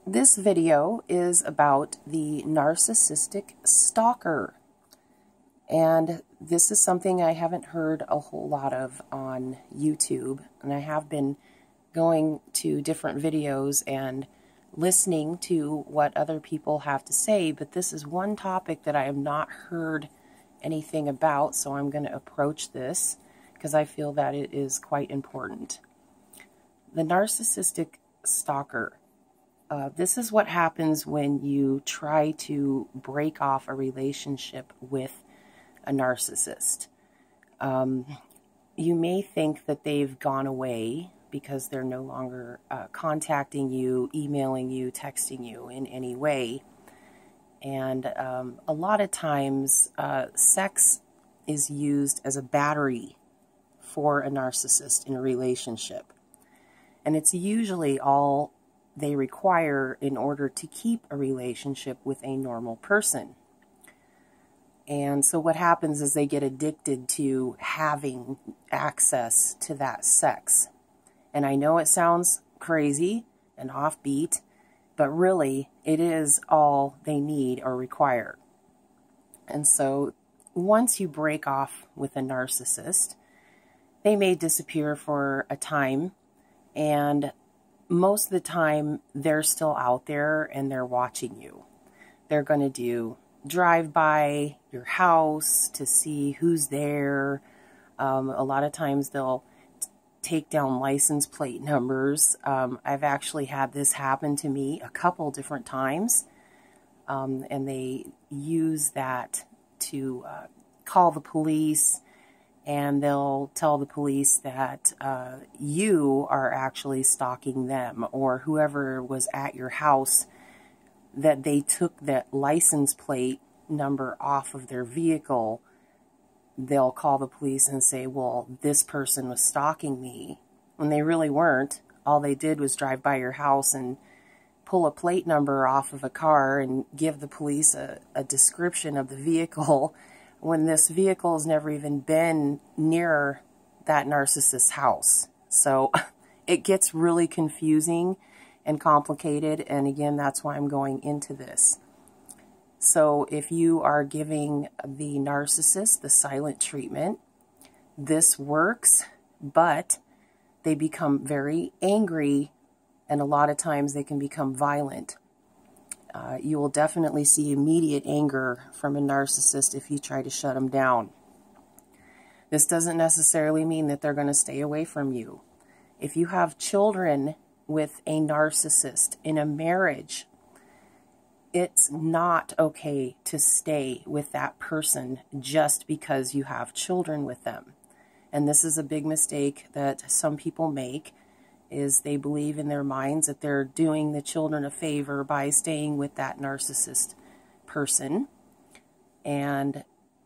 This video is about the narcissistic stalker, and this is something I haven't heard a whole lot of on YouTube, and I have been going to different videos and listening to what other people have to say, but this is one topic that I have not heard anything about, so I'm going to approach this because I feel that it is quite important. The narcissistic stalker. This is what happens when you try to break off a relationship with a narcissist. You may think that they've gone away because they're no longer contacting you, emailing you, texting you in any way. And a lot of times, sex is used as a battery for a narcissist in a relationship. And it's usually all they require in order to keep a relationship with a normal person. And so what happens is they get addicted to having access to that sex. And I know it sounds crazy and offbeat, but really it is all they need or require. And so once you break off with a narcissist, they may disappear for a time, and most of the time, they're still out there and they're watching you. They're going to do drive-by your house to see who's there. A lot of times they'll take down license plate numbers. I've actually had this happen to me a couple different times. And they use that to call the police. And they'll tell the police that you are actually stalking them, or whoever was at your house, that they took that license plate number off of their vehicle. They'll call the police and say, well, this person was stalking me, when they really weren't. All they did was drive by your house and pull a plate number off of a car and give the police a description of the vehicle, when this vehicle has never even been near that narcissist's house. So it gets really confusing and complicated, and again, that's why I'm going into this. So if you are giving the narcissist the silent treatment, this works, but they become very angry, and a lot of times they can become violent. You will definitely see immediate anger from a narcissist if you try to shut them down. This doesn't necessarily mean that they're going to stay away from you. If you have children with a narcissist in a marriage, it's not okay to stay with that person just because you have children with them. And this is a big mistake that some people make, is they believe in their minds that they're doing the children a favor by staying with that narcissist person. And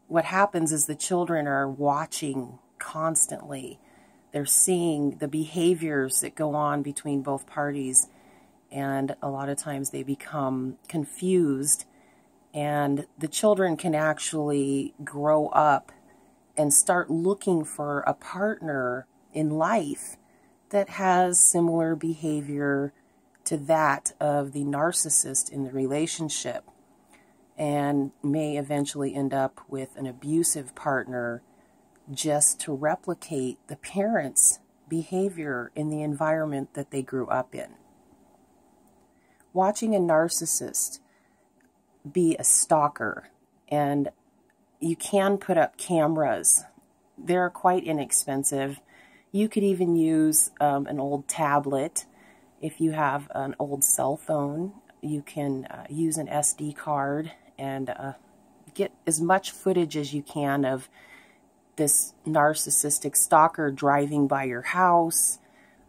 what happens is the children are watching constantly. They're seeing the behaviors that go on between both parties, and a lot of times they become confused, and the children can actually grow up and start looking for a partner in life that has similar behavior to that of the narcissist in the relationship, and may eventually end up with an abusive partner just to replicate the parents' behavior in the environment that they grew up in. Watching a narcissist be a stalker, and you can put up cameras. They're quite inexpensive. You could even use an old tablet. If you have an old cell phone, you can use an SD card and get as much footage as you can of this narcissistic stalker driving by your house.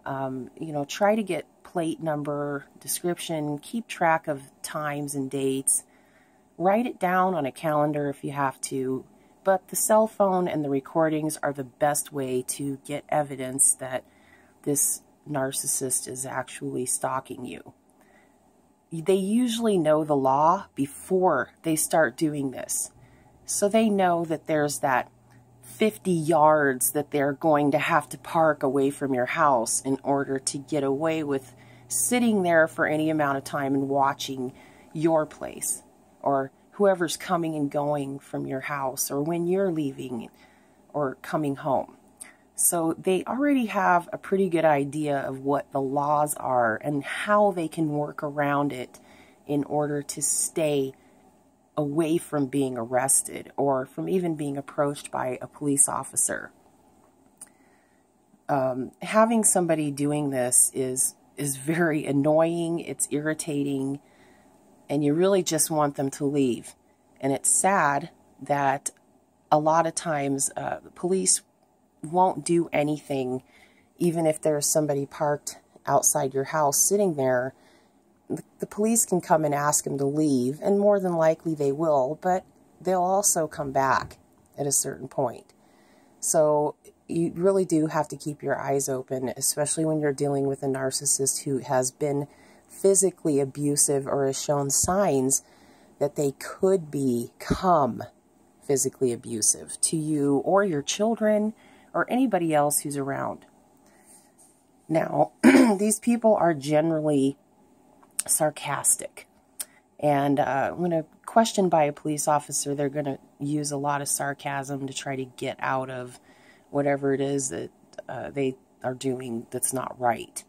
Try to get plate number, description, keep track of times and dates. Write it down on a calendar if you have to. But the cell phone and the recordings are the best way to get evidence that this narcissist is actually stalking you. They usually know the law before they start doing this. So they know that there's that 50 yards that they're going to have to park away from your house in order to get away with sitting there for any amount of time and watching your place, or whoever's coming and going from your house, or when you're leaving or coming home. So they already have a pretty good idea of what the laws are and how they can work around it in order to stay away from being arrested or from even being approached by a police officer. Having somebody doing this is very annoying, it's irritating, and you really just want them to leave. And it's sad that a lot of times the police won't do anything, even if there's somebody parked outside your house sitting there. The police can come and ask them to leave, and more than likely they will, but they'll also come back at a certain point. So you really do have to keep your eyes open, especially when you're dealing with a narcissist who has been physically abusive or has shown signs that they could become physically abusive to you or your children or anybody else who's around. Now, these people are generally sarcastic. And when a question by a police officer, they're going to use a lot of sarcasm to try to get out of whatever it is that they are doing that's not right.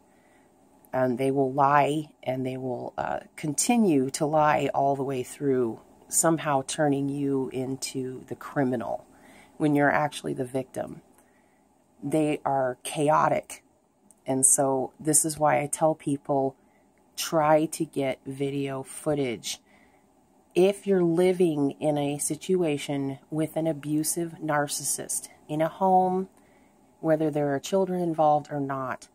And they will lie, and they will continue to lie all the way through, somehow turning you into the criminal when you're actually the victim. They are chaotic. And so this is why I tell people, try to get video footage. If you're living in a situation with an abusive narcissist, in a home, whether there are children involved or not,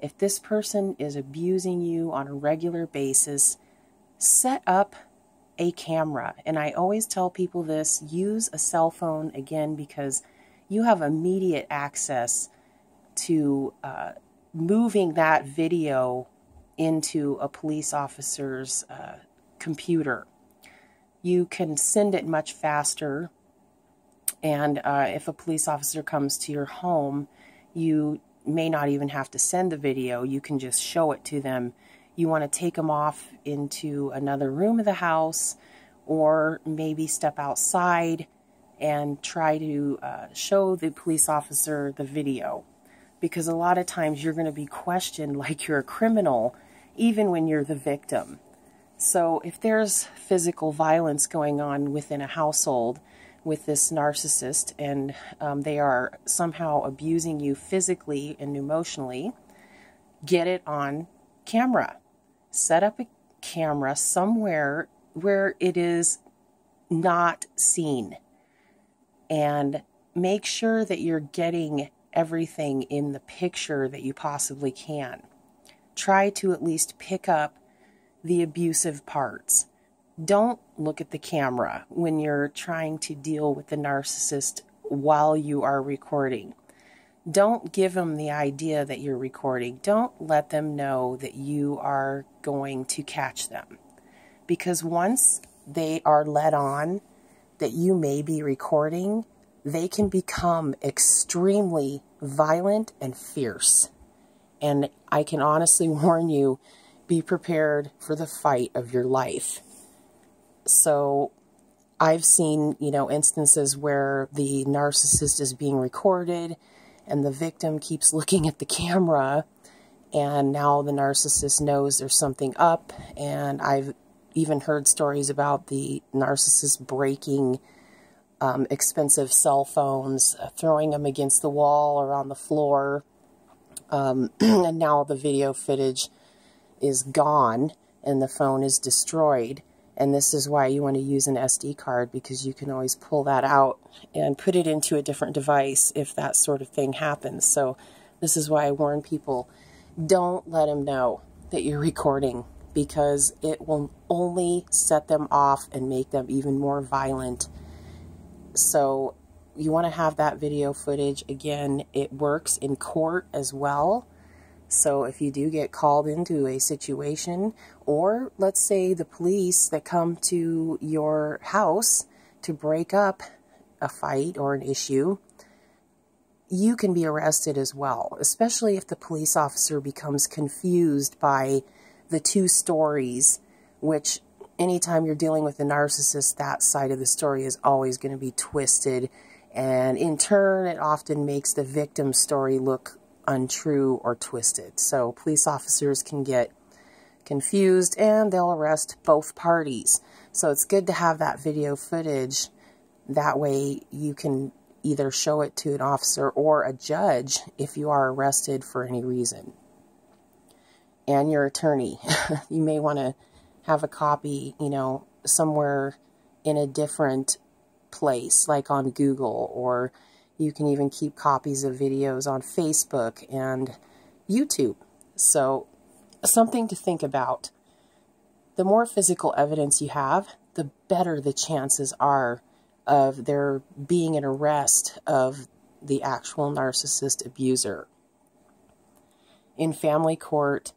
if this person is abusing you on a regular basis, set up a camera. And I always tell people this, use a cell phone, again, because you have immediate access to moving that video into a police officer's computer. You can send it much faster, and if a police officer comes to your home, you may not even have to send the video. You can just show it to them. You want to take them off into another room of the house, or maybe step outside and try to show the police officer the video. Because a lot of times you're going to be questioned like you're a criminal, even when you're the victim. So if there's physical violence going on within a household with this narcissist, and they are somehow abusing you physically and emotionally, get it on camera. Set up a camera somewhere where it is not seen. And make sure that you're getting everything in the picture that you possibly can. Try to at least pick up the abusive parts. Don't look at the camera when you're trying to deal with the narcissist while you are recording. Don't give them the idea that you're recording. Don't let them know that you are going to catch them. Because once they are let on that you may be recording, they can become extremely violent and fierce. And I can honestly warn you, be prepared for the fight of your life. So I've seen, instances where the narcissist is being recorded and the victim keeps looking at the camera, and now the narcissist knows there's something up. And I've even heard stories about the narcissist breaking expensive cell phones, throwing them against the wall or on the floor. And now the video footage is gone and the phone is destroyed. And this is why you want to use an SD card, because you can always pull that out and put it into a different device if that sort of thing happens. So this is why I warn people, don't let them know that you're recording, because it will only set them off and make them even more violent. So you want to have that video footage. Again, it works in court as well. So if you do get called into a situation, or let's say the police that come to your house to break up a fight or an issue, you can be arrested as well, especially if the police officer becomes confused by the two stories, which anytime you're dealing with a narcissist, that side of the story is always going to be twisted. And in turn, it often makes the victim's story look untrue or twisted. So police officers can get confused and they'll arrest both parties. So it's good to have that video footage. That way you can either show it to an officer or a judge if you are arrested for any reason. And your attorney. You may want to have a copy, you know, somewhere in a different place, like on Google, or you can even keep copies of videos on Facebook and YouTube. So something to think about. The more physical evidence you have, the better the chances are of there being an arrest of the actual narcissist abuser. In family court,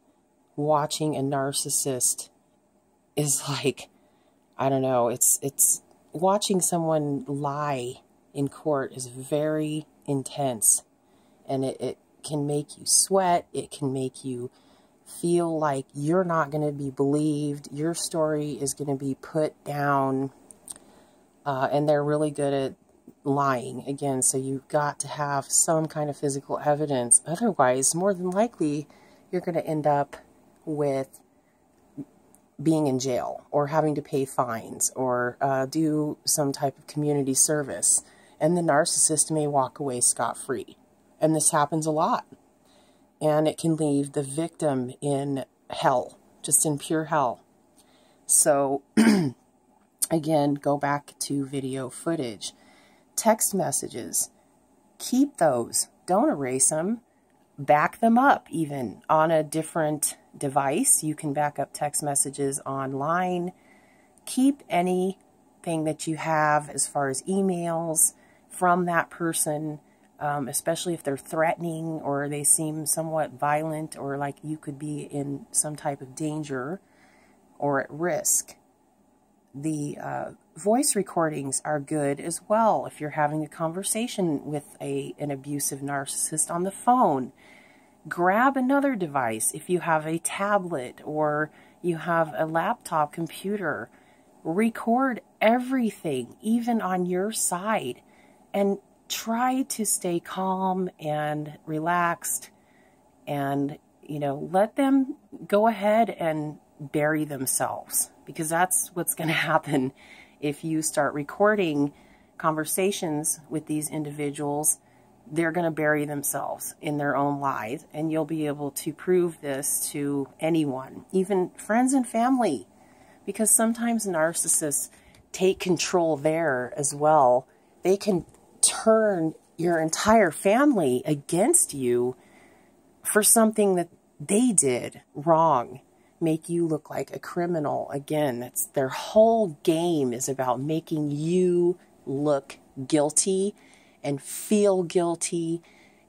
watching a narcissist is like, I don't know, it's watching someone lie in court is very intense, and it can make you sweat. It can make you feel like you're not going to be believed. Your story is going to be put down, and they're really good at lying again. So you've got to have some kind of physical evidence. Otherwise, more than likely, you're going to end up with being in jail or having to pay fines or do some type of community service. And the narcissist may walk away scot-free. And this happens a lot. And it can leave the victim in hell, just in pure hell. So, again, go back to video footage. Text messages. Keep those. Don't erase them. Back them up even on a different device. You can back up text messages online. Keep anything that you have as far as emails from that person, especially if they're threatening or they seem somewhat violent or like you could be in some type of danger or at risk. The voice recordings are good as well if you're having a conversation with an abusive narcissist on the phone. Grab another device if you have a tablet or you have a laptop computer. Record everything, even on your side, and try to stay calm and relaxed and, you know, let them go ahead and bury themselves, because that's what's going to happen if you start recording conversations with these individuals. They're going to bury themselves in their own lies, and you'll be able to prove this to anyone, even friends and family, because sometimes narcissists take control there as well. They can turn your entire family against you for something that they did wrong, make you look like a criminal. Again, that's their whole game, is about making you look guilty and feel guilty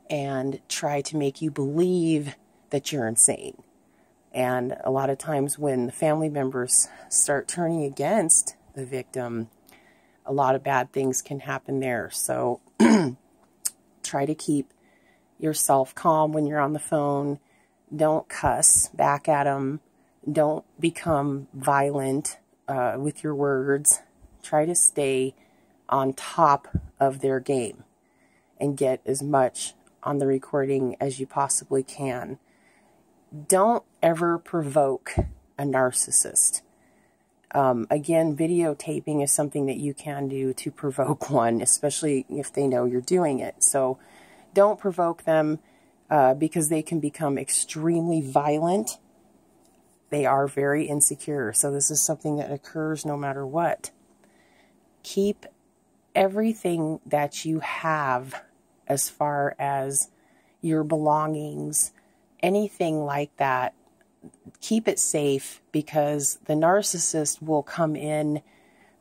and try to make you believe that you're insane. And a lot of times when the family members start turning against the victim, a lot of bad things can happen there. So try to keep yourself calm when you're on the phone. Don't cuss back at them. Don't become violent with your words. Try to stay on top of their game and get as much on the recording as you possibly can. Don't ever provoke a narcissist. Again, videotaping is something that you can do to provoke one, especially if they know you're doing it. So don't provoke them because they can become extremely violent. They are very insecure. So this is something that occurs no matter what. Keep everything that you have as far as your belongings, anything like that. Keep it safe, because the narcissist will come in,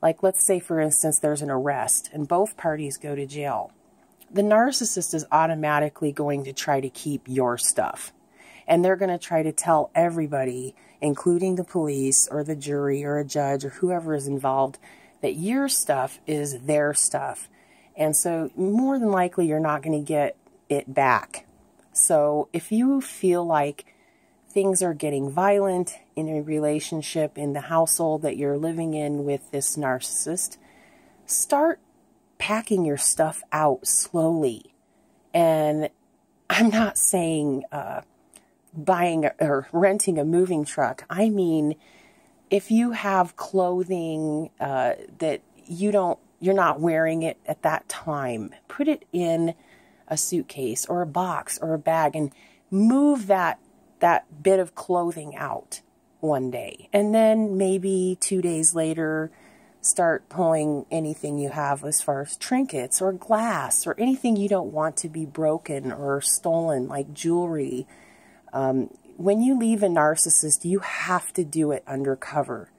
like let's say for instance there's an arrest and both parties go to jail. The narcissist is automatically going to try to keep your stuff, and they're going to try to tell everybody, including the police or the jury or a judge or whoever is involved, that your stuff is their stuff. And so more than likely you're not going to get it back. So if you feel like things are getting violent in a relationship, in the household that you're living in with this narcissist, start packing your stuff out slowly. And I'm not saying buying or renting a moving truck. I mean, if you have clothing that you're not wearing it at that time, put it in a suitcase or a box or a bag and move that bit of clothing out one day. And then maybe 2 days later, start pulling anything you have as far as trinkets or glass or anything you don't want to be broken or stolen, like jewelry. When you leave a narcissist, you have to do it undercover.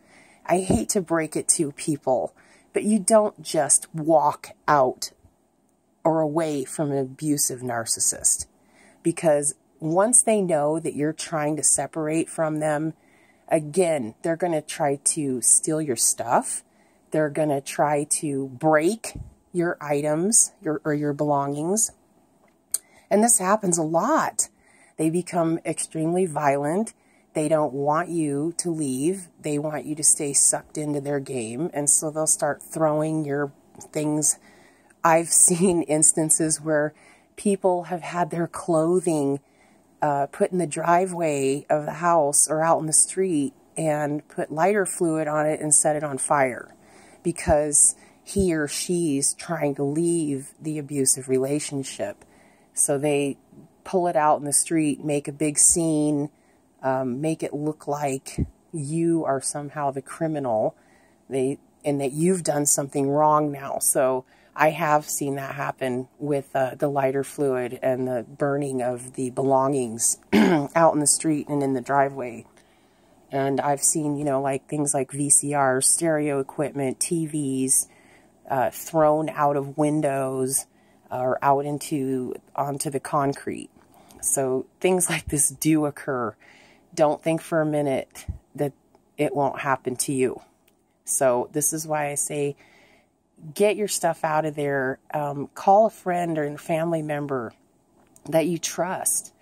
I hate to break it to people, but you don't just walk out or away from an abusive narcissist, because once they know that you're trying to separate from them, again, they're going to try to steal your stuff. They're going to try to break your items, your belongings. And this happens a lot. They become extremely violent. They don't want you to leave. They want you to stay sucked into their game. And so they'll start throwing your things. I've seen instances where people have had their clothing put in the driveway of the house or out in the street and put lighter fluid on it and set it on fire, because he or she's trying to leave the abusive relationship. So they pull it out in the street, make a big scene, make it look like you are somehow the criminal, and that you've done something wrong now. So I have seen that happen with the lighter fluid and the burning of the belongings out in the street and in the driveway. And I've seen, like things like VCRs, stereo equipment, TVs, thrown out of windows or out onto the concrete. So things like this do occur. Don't think for a minute that it won't happen to you. So this is why I say, get your stuff out of there. Call a friend or a family member that you trust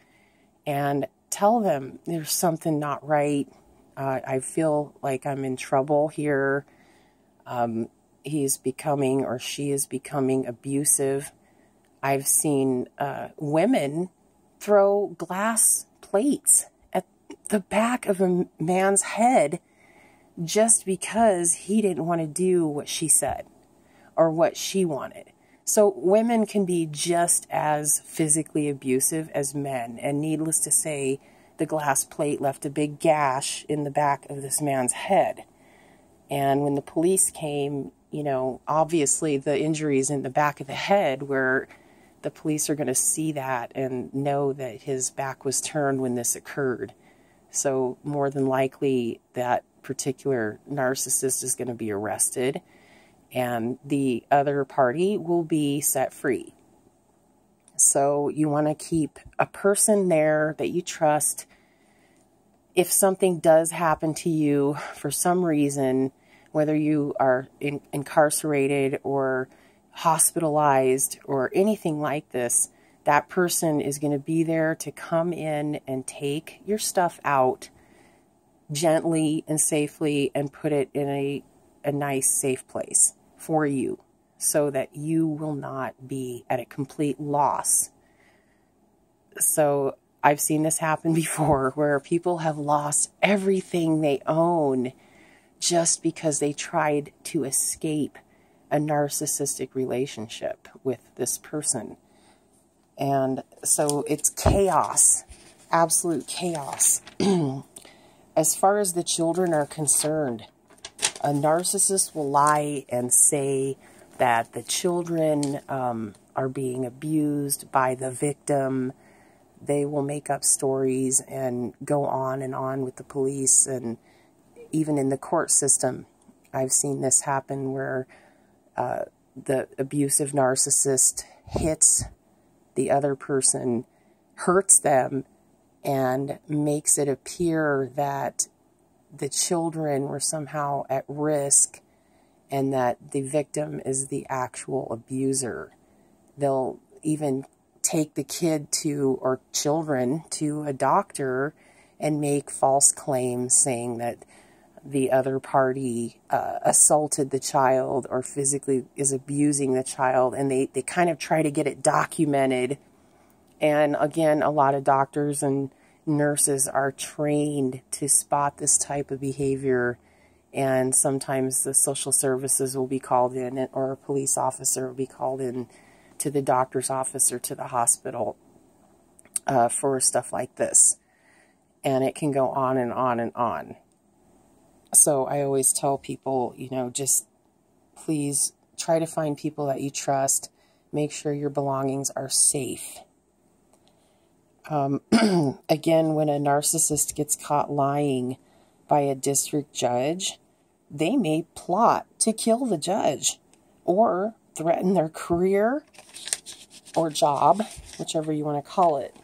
and tell them there's something not right. I feel like I'm in trouble here. He's becoming, or she is becoming, abusive. I've seen women throw glass plates at the back of a man's head just because he didn't want to do what she said or what she wanted. So women can be just as physically abusive as men. And needless to say, the glass plate left a big gash in the back of this man's head. And when the police came, obviously the injuries in the back of the head, where the police are going to see that and know that his back was turned when this occurred. So more than likely that particular narcissist is going to be arrested and the other party will be set free. So you want to keep a person there that you trust. If something does happen to you for some reason, whether you are incarcerated or hospitalized or anything like this, that person is going to be there to come in and take your stuff out gently and safely and put it in a nice, safe place for you, so that you will not be at a complete loss. So I've seen this happen before, where people have lost everything they own just because they tried to escape a narcissistic relationship with this person. And so it's chaos, absolute chaos. As far as the children are concerned, a narcissist will lie and say that the children are being abused by the victim. They will make up stories and go on and on with the police, and even in the court system. I've seen this happen where the abusive narcissist hits the other person, hurts them, and makes it appear that the children were somehow at risk and that the victim is the actual abuser. They'll even take the kid or children to a doctor and make false claims saying that the other party assaulted the child or physically is abusing the child, and they kind of try to get it documented. And again, a lot of doctors and nurses are trained to spot this type of behavior, and sometimes the social services will be called in, or a police officer will be called in to the doctor's office or to the hospital for stuff like this. And it can go on and on and on. So I always tell people, you know, just please try to find people that you trust. Make sure your belongings are safe. Again, when a narcissist gets caught lying by a district judge, they may plot to kill the judge or threaten their career or job, whichever you want to call it.